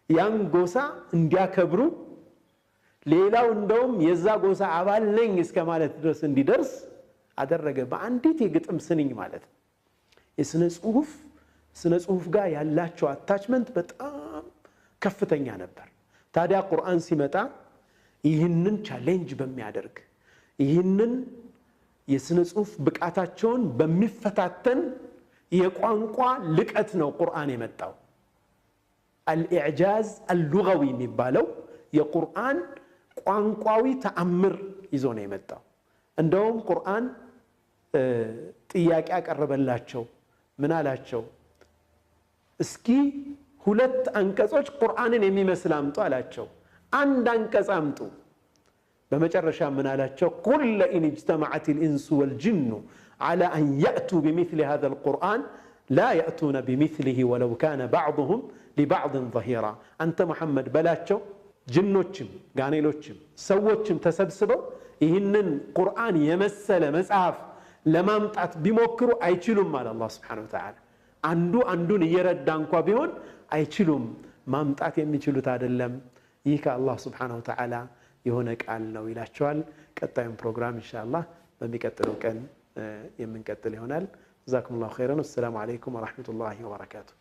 ያን ጎሳ እንዲያከብሩ ሌላው እንደውም የዛ ጎሳ አባል ነኝ እስከ ማለት ድረስ እንዲደርስ አደረገ በአንዲት የግጥም ስንኝ ማለት ነው ስነ ጽሁፍ ጋር ያላቸው አታችመንት በጣም ከፍተኛ ነበር ታዲያ ቁርአን ሲመጣ ይህንን ቻሌንጅ በሚያደርግ ይህንን የስነ ጽሁፍ ብቃታቸውን በሚፈታተን የቋንቋ ልቀት ነው ቁርአን የመጣው الإعجاز اللغوي የሚባለው የቁርአን ቋንቋዊ ተአምር ይዞ ነው የመጣው እንደውም ቁርአን ጥያቄ አቀረበላቸው ምን አላቸው እስኪ ሁለት አንቀጾች ቁርአንን የሚመስል አምጡ አላቸው አንድ አንቀጽ አምጡ በመጨረሻ ምን አላቸው ኩል ኢን اجتمعت الانس والجن على ان ياتوا بمثل هذا القران لا ياتون بمثله ولو كان بعضهم لبعض ظهيرا انت محمد بلاچو ጅኖችም ጋኔሎችም ሰዎችም ተሰብስበው ይህንን ቁርአን የመሰለ መጽሐፍ ለማምጣት ቢሞክሩ አይችሉም ማለት አላህ Subhanahu Wa Ta'ala አንዱ አንዱን እየረዳ እንኳን ቢሆን አይችሉም ማምጣት የሚችሉት አይደለም ይህ ከአላህ Subhanahu Wa Ta'ala የሆነ ቃል ነው ይላቸዋል ቀጣዩን ፕሮግራም ኢንሻአላህ በሚቀጥለው ቀን የምንቀጥል ይሆናል ጀዛኩሙላሁ ኸይራን ወሰላሙ አለይኩም ወራህመቱላሂ ወበረካቱሁ